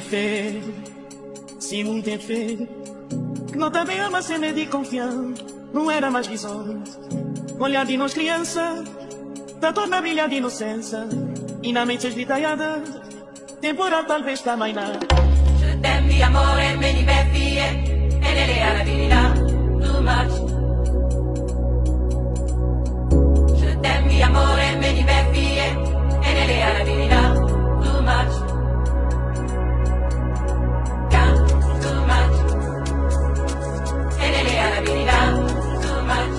fait, si muito é feio, que não também ama ser medo e confiança, não era mais visões. Olhar de nós criança, da torna brilhar de inocência, e na mente esvitalhada, temporal talvez também nada. Je t'aime, mi amore, me diverti, e nelle alla too much. Je t'aime, mi amore, me diverti, e nelle alla too much. Too much. E nelle alla too much.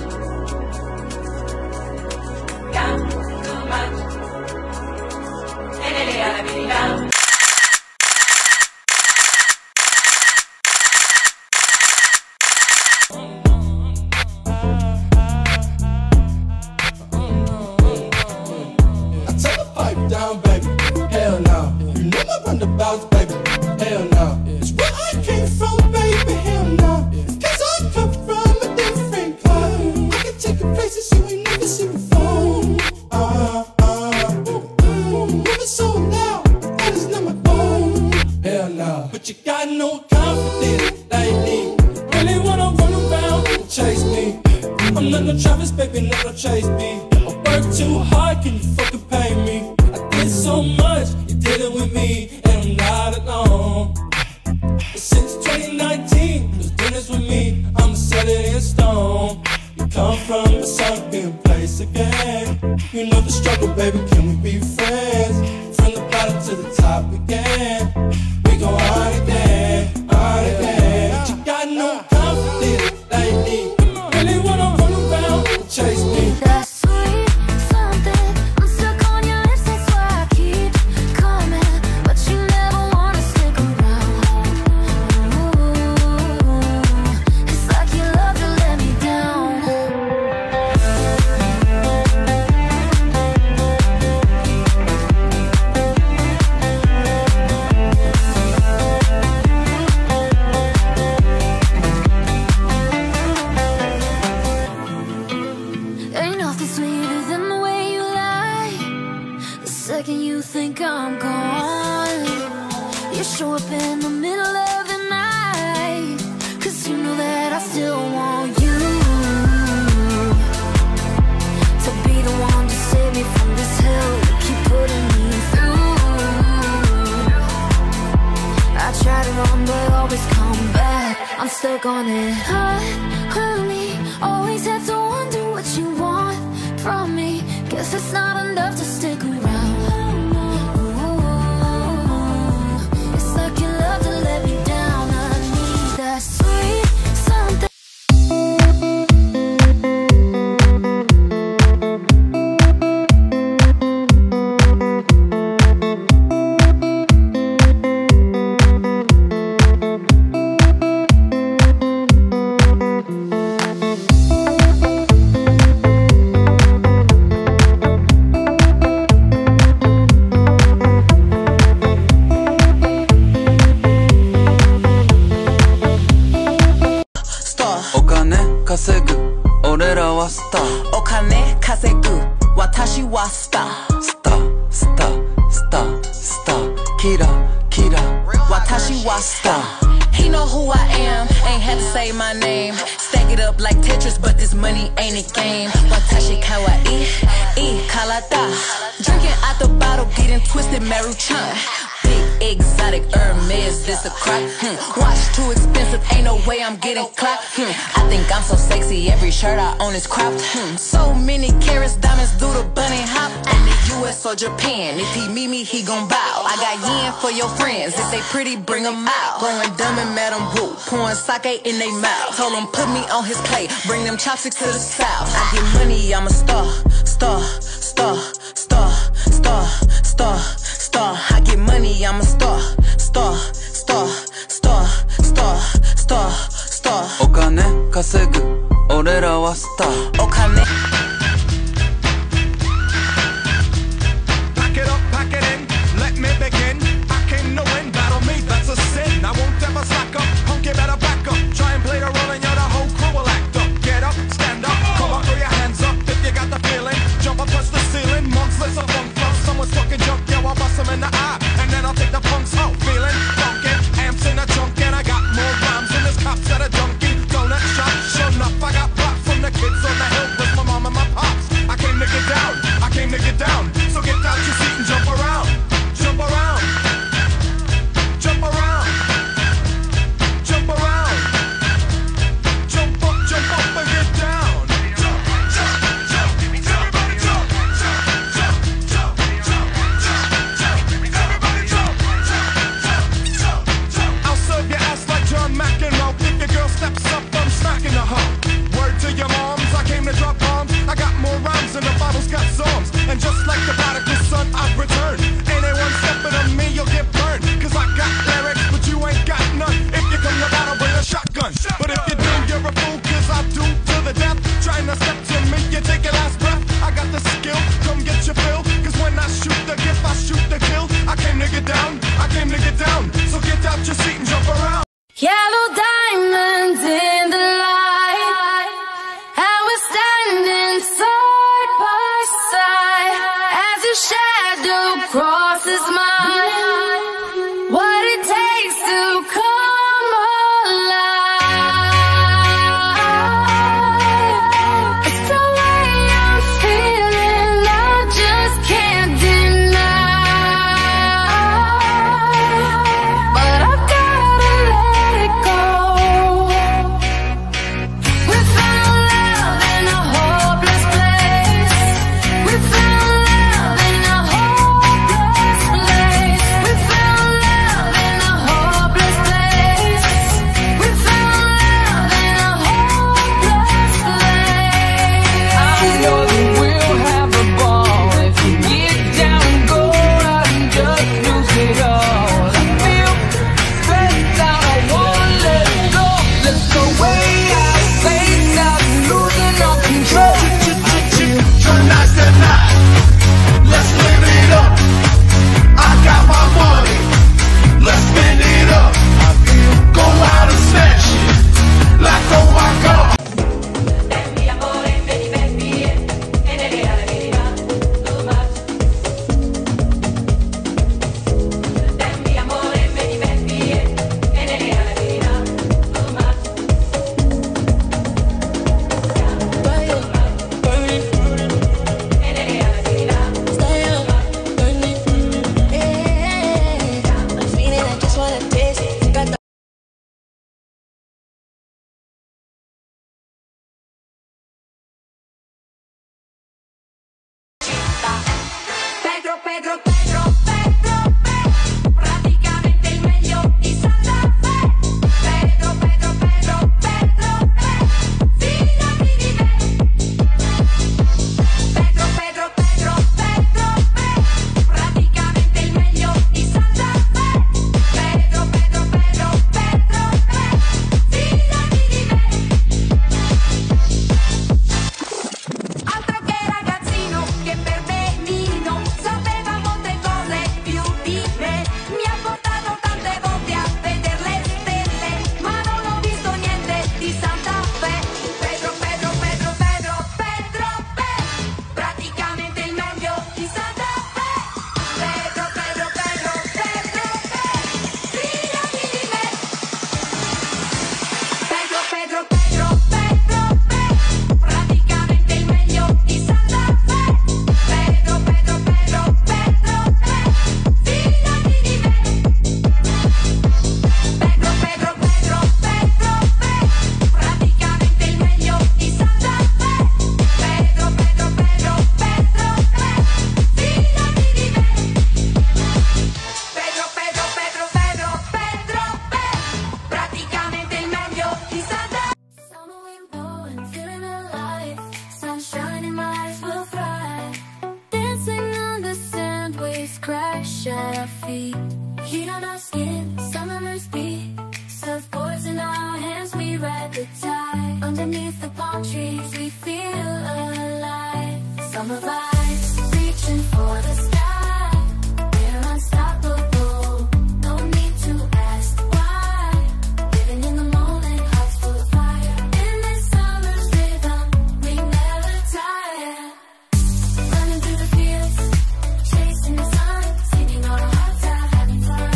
Too much. E nelle alla down, baby, hell no. You know my roundabouts, baby, hell no. It's where I came from, baby, hell no. Cause I come from a different club. I can take you places you ain't never seen before. Moving so loud, that is not my phone. Hell no. But you got no confidence lately. Really wanna run around and chase me. I'm not no Travis, baby, not no Chase me. I work too hard, can you fucking pay me? So much, you did it with me, and I'm not alone. Since 2019, was doing this with me, I'ma set it in stone. You come from a sunken place again. You know the struggle, baby, can we be friends? From the bottom to the top again. We go on again, on again. But you got no confidence lately. Really wanna run around and chase me. Second you think I'm gone, you show up in the middle of the night, cause you know that I still want you to be the one to save me from this hell you keep putting me through. I try to run but always come back, I'm stuck on it. Honey, always have to wonder what you want from me. Guess it's not enough to stick around. He know who I am, ain't had to say my name. Stack it up like Tetris, but this money ain't a game. Watashi kawaii, kalata. Drinking out the bottle, getting twisted, Maruchan. Big exotic Hermes, this a crock. Watch too expensive, ain't no way I'm getting clocked. I think I'm so sexy, every shirt I own is cropped. So many carats, diamonds do the bunny hop. In the US or Japan, if he meet me, he gon' bow. I got yen for your friends, if they pretty, bring them out. Growing dumb and Madam Wu, pouring sake in they mouth. Told him put me on his plate, bring them chopsticks to the south. I get money, I'm a star, star, star, star, star, star, star. I get money, I'm a star, star, star, star, star, star, star. お金稼ぐ、俺らはスター。お金。Pack it up, pack it in, let me begin. I came to win, battle me, that's a sin. I won't ever slack up, punk you better back up. Try and play the role and you're the whole crew will act up. Get up, stand up, come on, throw your hands up if you got the feeling. Jump up, touch the ceiling, monks, let's a funk flow. Someone's fucking jump, yo, I'll bust them in the eye. And then I'll take the punks out, feeling funky. beach at our feet. Heat on our skin, summer's beat. Surfboards in our hands, we ride the tide. Underneath the palm trees, we feel alive. Summer vibes, reaching for the sky. We're unstoppable, no need to ask why. Living in the moment, hearts full of fire. In this summer's rhythm, we never tire. Running through the fields, chasing the sun, singing our hearts out, having fun.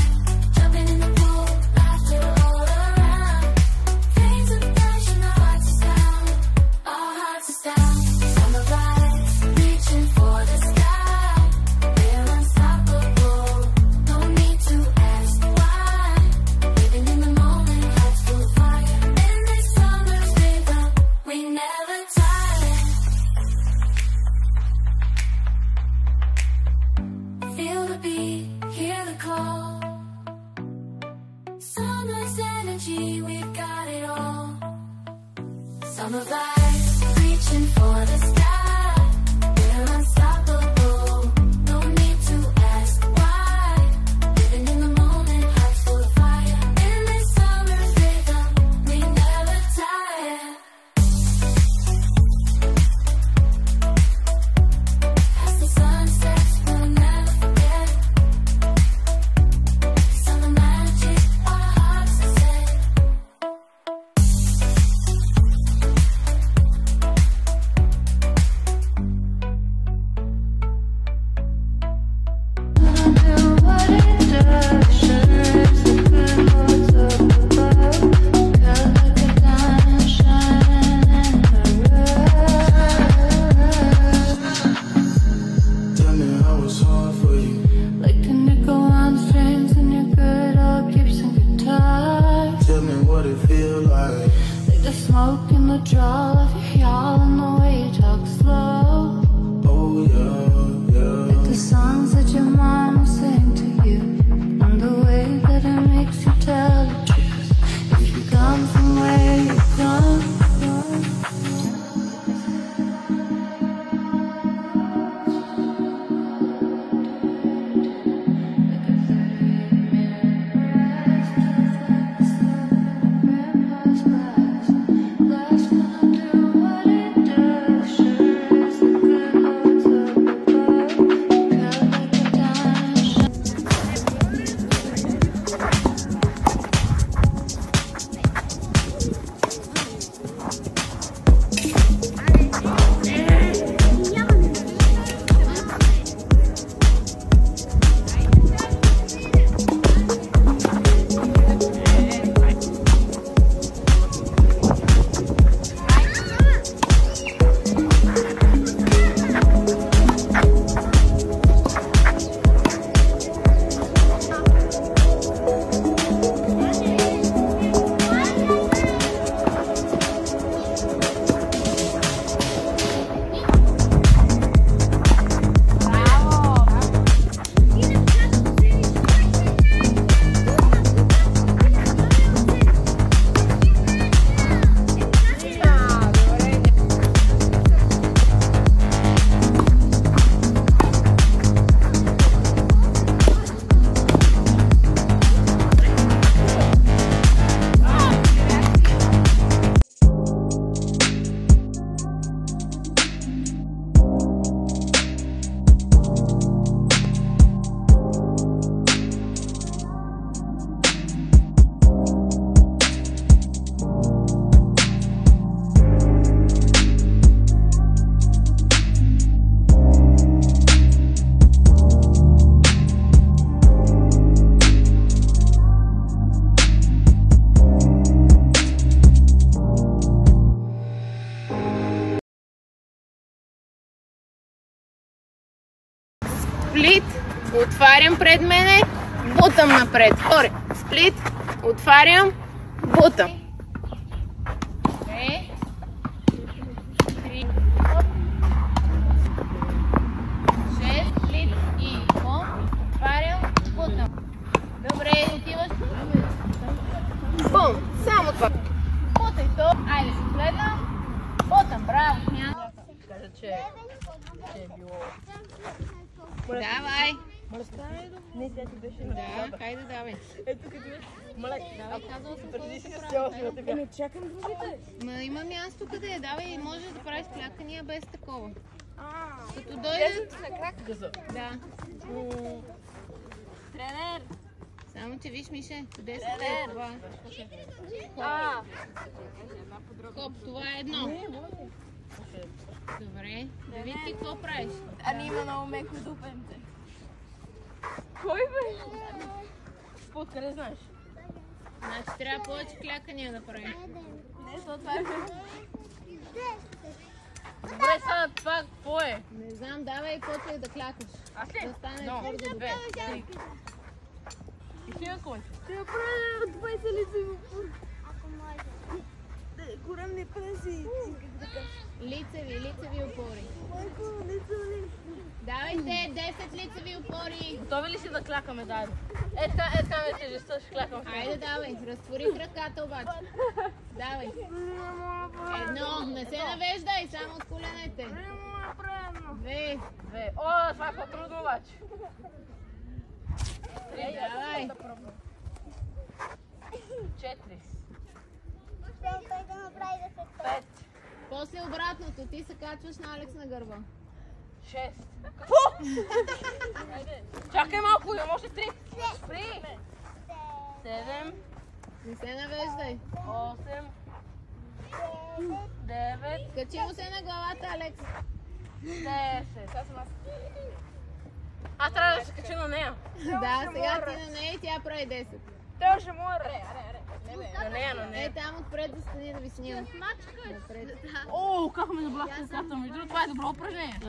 Jumping in the pool, laughter all around. Flames of passion, our hearts are down, our hearts are down. Summer vibes, reaching for the sky. We're unstoppable, no need to ask why. Living in the moment, hearts full of fire. In this summer's rhythm, we never tire. Feel the beat, hear the call. Summer's energy, we've got it all. Summer vibes, reaching for the sky. We're unstoppable, no need to ask why. Living in the moment, hearts full of fire. In this summer's rhythm, we never tire. As the sun sets, we'll never forget. Summer magic, our hearts are set. Tell me how it's hard for you. Like the nickel on strings and your good old Gibson guitar. Tell me what it feel like. Like the smoke in the drawl of your yawl and the way you talk slow. Oh yeah, yeah. The songs that your mom sang to you and the way that it makes you tell the truth. If you come from where you come from. Сплит, отварям пред мене, бутам напред. Втори, сплит, отварям, бутам. 2, 3, 6, сплит и отварям, бутам. Добре, отиваш. Бум, само това. Бутай то. Айде се следвам. Бутам, браво. Кажа, че е било. Давай. Не, тя ти беше на Да, хайде, давай. Ето като виж. Моля, давай. Казала съм Преди какво си да с правя. цяло си Не чакам другите. Ма има място къде, давай, можеш да правиш клякания без такова. Като дойдат... на крак. Да. Тренер. Само, че виж, Мише, къде са те това? Хоп, това е едно. Добре, да види ти какво правиш. Ани има много меко дупенце. Кой бе? Откъде знаеш? Значи трябва повече клякания да правиш. Не, защото това е... Добре, сега това какво е? Не знам, давай почвай да клякаш. Аз ли? Да стане Едно, твърдо добре. две, три. И си на конче. Ще направя от 20 лицеви опори. Корем не прази. Лицеви опори. Майко, лицеви. Давайте 10 лицеви опори. Готови ли си да клякаме заедно? Е така ме тежестта, ще клякам. Айде, давай, разтвори краката обаче. Давай. Едно, не се навеждай, само от коленете. Две. Две. О, това е по-трудно обаче. Три. Давай. 4. 5. После обратното, ти се качваш на Алекс на гърба. 6. Какво? Чакай малко, имам още 3. 7. Не се навеждай. 8. 9. Качи му се на главата, Алекс. 10. Аз трябва да се кача на нея. Да, сега ти на нея и тя прави 10. Той ще море. На нея. Е, там отпред да стани да ви снимам. О, как ме заблахте ръката. Между другото, това е добро упражнение.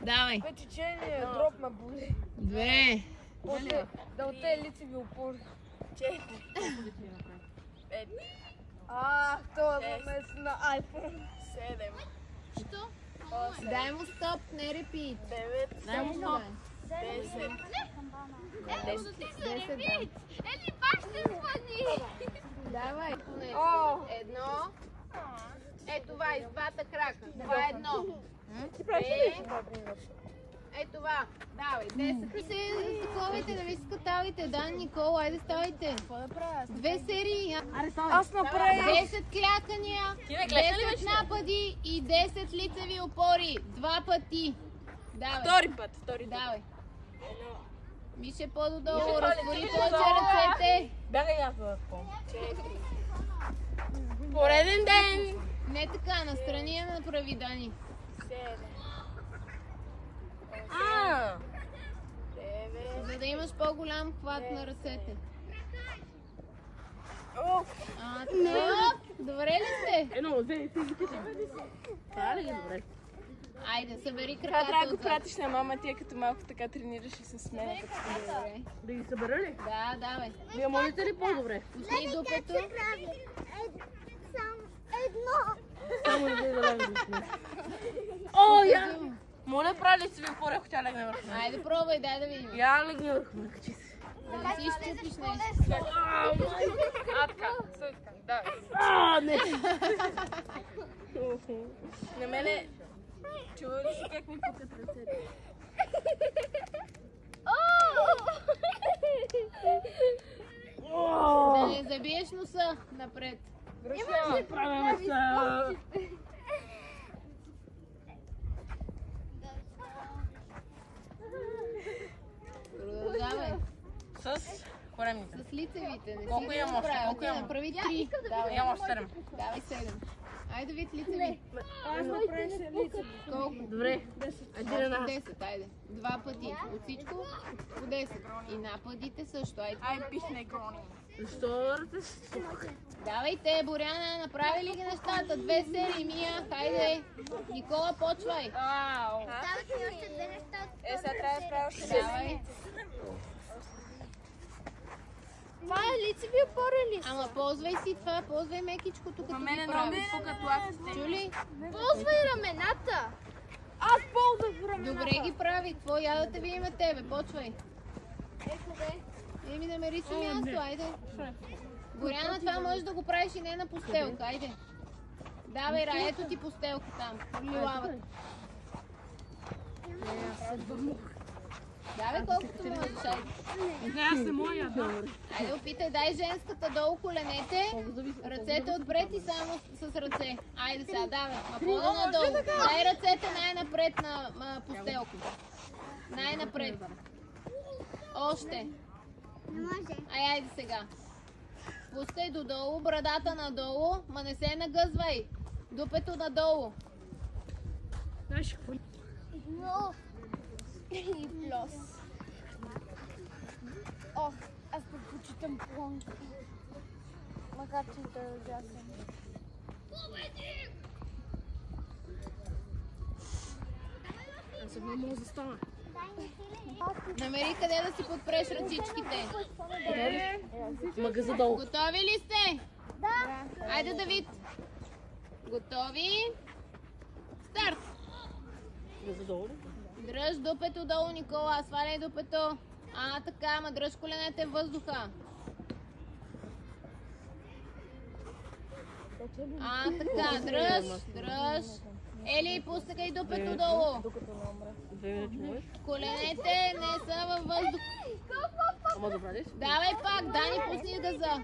Давай. Петичение, дроп ма боли. 2. Да от тези лицеви опори. 4. 5. Това е момент на iPhone. 7. Дай му стоп, не репит. 9. Дай му стоп. 10. 10, да. Ели, пак ще звъни! Давай. Едно. Е, това из двата крака. Това е едно. Е, това. Давай, 10. Се закловайте да ви скатавите. Да, Никола, айде ставайте. Какво да правя? 2 серии. Аз направих. 10 клякания, Ти не гледа ли 10 вече? напади и 10 лицеви опори. 2 пъти. Давай. Втори път. Давай. Мише по-додолу, Мише, разтвори това повече не ръцете. Бягай аз да такова. Пореден ден. Не така, настрани я направи, Дани. 7. За да имаш по-голям хват на ръцете. Добре ли сте? Едно, две, това ли е добре? Айде, събери Трябва да краката го отзад. пратиш на мама, тя като малко така тренираш и с мен. Добре. Да ги събера ли? Да, давай. Вие можете ли по-добре? Пусни дупето. Само да да О, я! Моля, прави ли си ви опори, ако тя легне върху мен? Айде, пробвай, дай да видим. Я легне върху мен, качи се. Да не си изчупиш нещо. Така, съдка, да. Не! На мене... Чува ли си как ми пукат ръцете? Да не забиеш носа напред. Правяме се! Продължавай. С коремните. С лицевите. Не Колко си имам го още? направил. Колко Ти имам? направи 3. Давай. Имам още 7. Давай 7. Айде вид лицеви. Аз направих се лицеви. Колко? Добре. Айде на 10, айде. 2 пъти. От всичко по 10. И нападите също. Айде. Ай, писне крони. Защо ръце? Давайте, Боряна, направи ли ги нещата? 2 серии, Мия, хайде. Никола, почвай. Стават ми още 2 неща. Сега трябва да правя още Давай. Това е лицеви опори ли? Ама ползвай си това, ползвай мекичкото, като мене ги много правиш. ми пукат лактите. Чули? Ползвай рамената. Аз ползвах време. Добре ги прави. Какво я да те видим тебе? Почвай. Еми, намери си място, айде. Боряна, това можеш да го правиш и не на постелка, айде. Давай, Ра, ето ти постелка там. Лилавата. Давай колкото можеш. Не, аз не моя, да. Айде опитай, дай женската долу коленете, ръцете отпред и само с ръце. Айде сега, давай. Ма по-надолу. Дай ръцете най-напред на постелката. Най-напред. Още. Айде сега. Пускай додолу, брадата надолу, ма не се нагъзвай. Дупето надолу. Знаеш какво? И плюс. О, аз предпочитам плонки. Макар че той е ужасен. Аз съм не мога да стана. Намери къде да си подпреш ръцичките. Мъга задолу. Готови ли сте? Да. Айде, Давид. Готови? Старт. Мъга задолу. Дръж дупето долу, Никола. Сваляй дупето. Така, ама дръж коленете в въздуха. Така, дръж. Ели, пускай дупето долу. Коленете не са във въздух. Давай пак, Дани, пусни газа.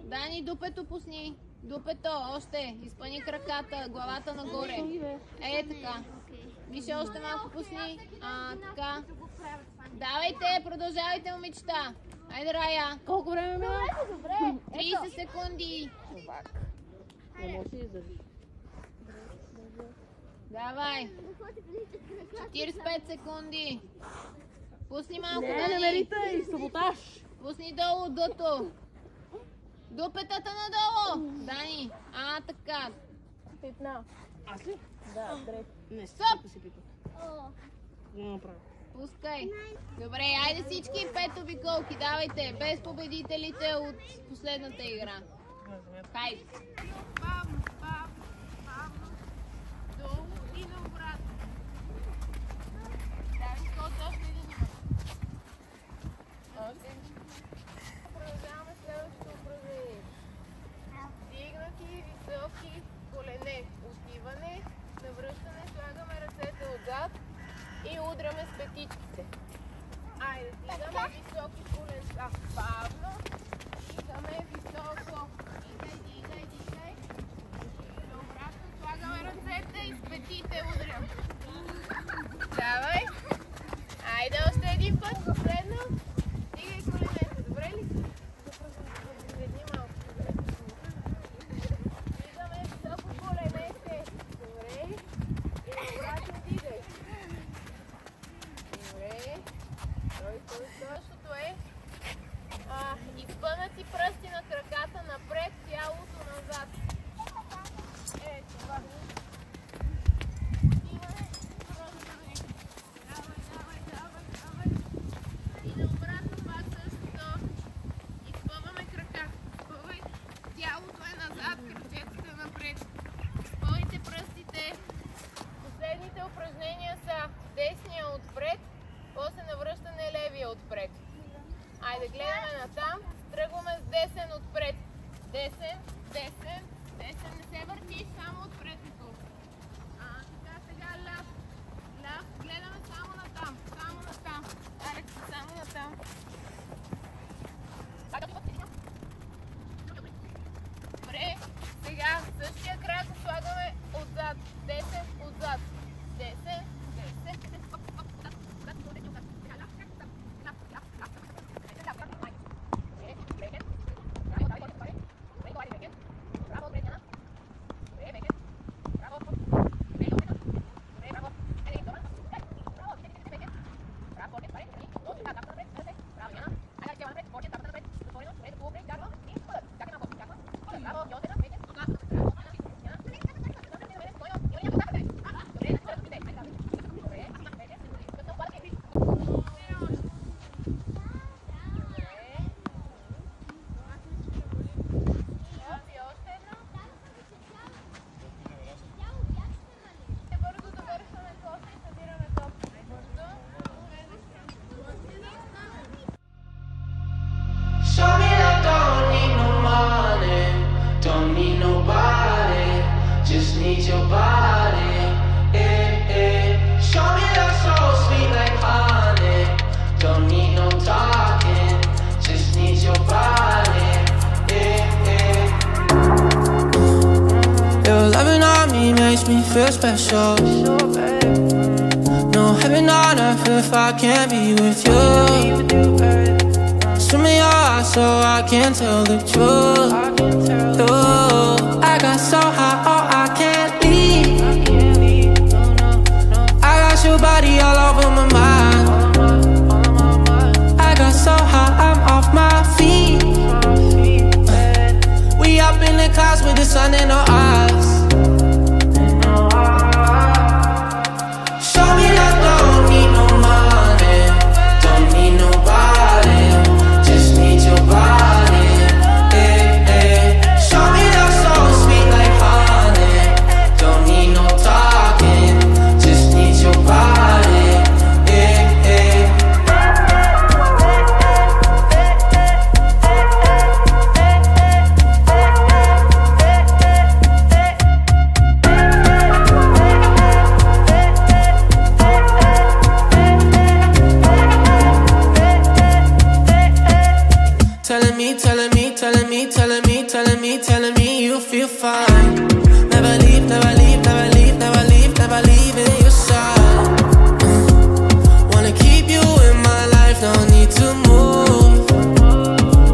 Дани, дупето пусни. Дупето, още. Изпъни краката, главата нагоре. Така. Миша, още малко пусни. Така. Давайте, продължавайте, момичета. Айде, Рая. Колко време мина? 30 секунди. Не може да издави. Давай. 45 секунди. Пусни малко, Не, Дани. намерите и саботаж. Пусни долу дъто. Дупетата надолу. Дани. Така. Пипна. Аз ли? Да, дред. Не, Стоп! си пипа. Не направя. Пускай. Добре, айде всички 5 обиколки. Давайте. Без победителите от последната игра. Хайде. Бавно. Долу и наобратно. Давай ското още един има. Продължаваме следващото упражнение. Дигнати високи колене. Отиване, навръщане, слагаме ръцете отзад и удряме с петичките. Айде, дигаме високи коленца. Бавно. Дигаме високо. Дигай. Обратно слагаме ръцете и с петите удрям. Давай. Айде още един път. Последно. Дигай коленете. Добре ли? Седни малко. Дигаме високо коленете. Добре. И обратно дигай. Добре. Същото е изпънати пръсти на краката напред, тялото назад. Това. Давай. И наобратно пак същото. Изпъваме крака. Изпъвай. Тялото е назад, крачетата напред. Изпъвайте пръстите. Последните упражнения са десния отпред, после навръщане левия отпред. Айде, гледаме натам. Тръгваме с десен отпред. Десен. Не се въртиш, само отпред и тук. Така, сега ляв. Гледаме само натам. Алекс, само натам. Добре. Сега същия крак слагаме отзад. Десен, отзад. Десен. special. No heaven on earth if I can't be with you. Swim in your eyes so I can tell the truth. Oh, I got so high, oh, I can't leave. I got your body all over my mind. I got so high, I'm off my feet. We up in the clouds with the sun in our eyes. Show me that don't need no money, don't need nobody, just need your body. Show me that so sweet like honey, don't need no talking, just need your body. Telling me you feel fine. Never leave, never leave, never leave, never leave, never leaving your side. Wanna keep you in my life, don't need to move.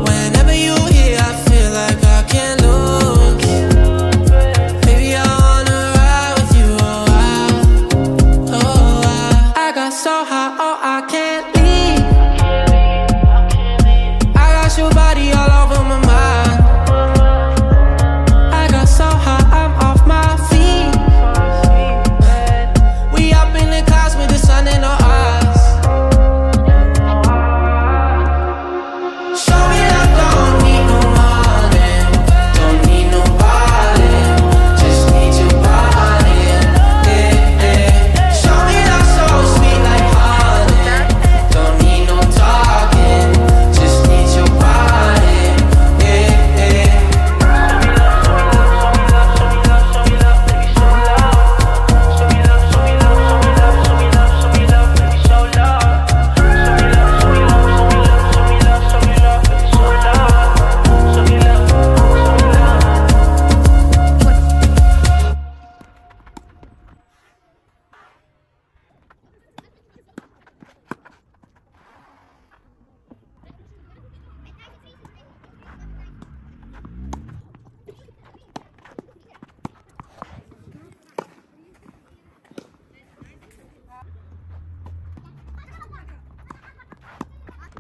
Whenever you here, I feel like I can't lose. Baby, I wanna ride with you a while. Oh, I got so high, oh, I can't leave. I got your body all over my mind. So high, I'm off my feet. We up in the clouds with the sun in our eyes. Show me that don't need no money, don't need nobody, just need your body. Show me that so sweet like honey, don't need no talking, just need your body.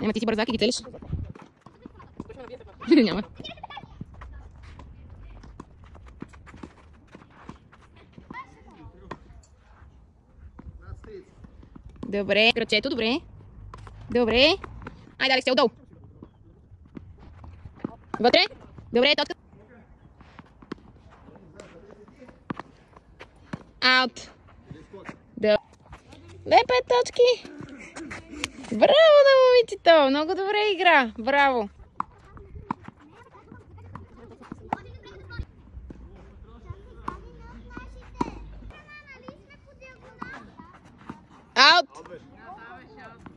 Няма ти си бързак и ги целиш. Няма. Добре, кръчето, добре. Добре. Айде, Алекс, отдолу. Вътре. Добре, точка. Аут. Две 5 точки. Браво на момичето! Много добре игра. Браво! Аут!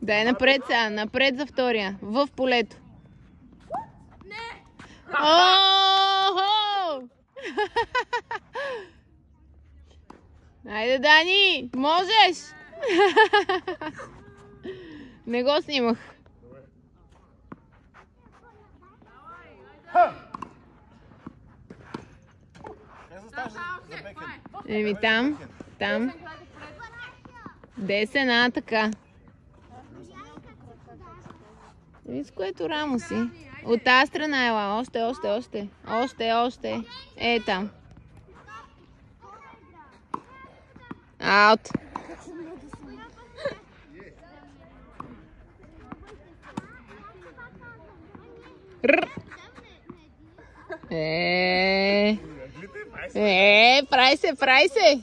Дай напред сега. Напред за втория. В полето. Не! О-хо! Айде, Дани! Можеш! Не го снимах. Еми там. Десена, така. Еми с което рамо си. От тази страна ела. Още. Е там. Аут. Прави се.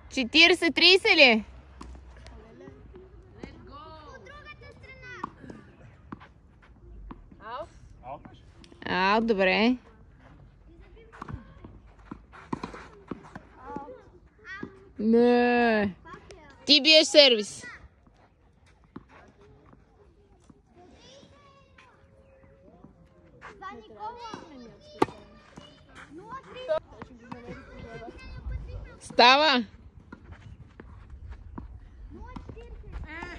40-30 ли? Аут, добре. Не. Ти биеш сервис. Става.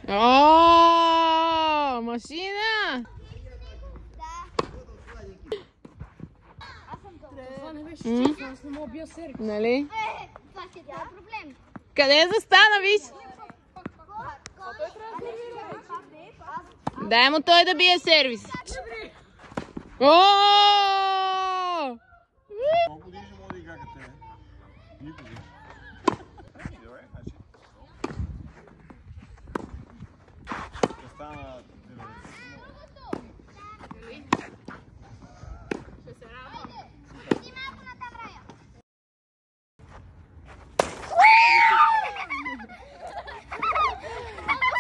О, машина! Това не беше честно, аз не мога бия сервис. Нали? Това ще трябва проблем. Къде застана, виж? Дай му той да бие сервис. О! Колко години ще мога да игра като тебе? Никога. Добре, значи. Ще стана 90.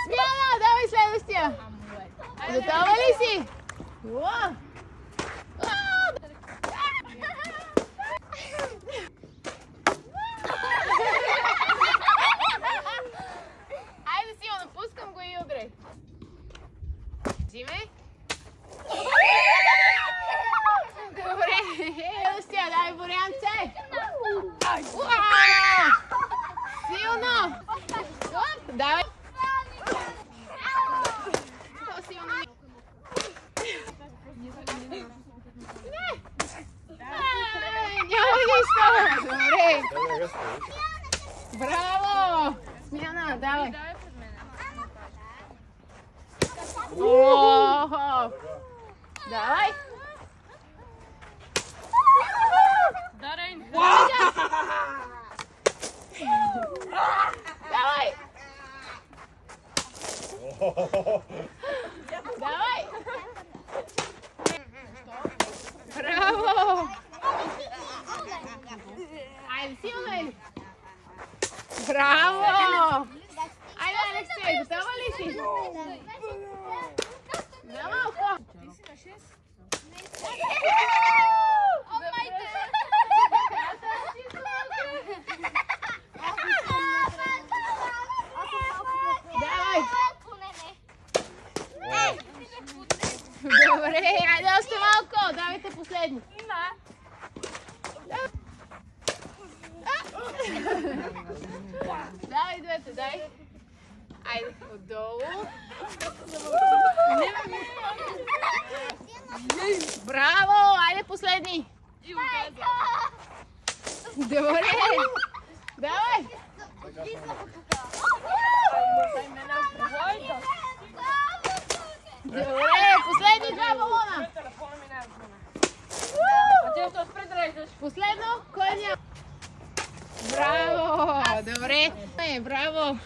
Смяна, давай следващия. Готова ли си? Айде, Силно, пускам го и удрай. Взимай. Добре, следващия, давай вариант С. Силно! Давай! Няма нищо! Добре! Браво! Смяна, давай! Охо! Давай! Давай! Давай! Браво! Айде, силно е ли? Браво! Айде, Алексей, готова ли си? На малко! Давай! Добре, айде още малко, давайте последни. Давай двете, дай. Айде, отдолу. Браво, айде последни. Добре. Давай. Добре, последни два балона. Последно, кой няма? Браво, добре. Браво.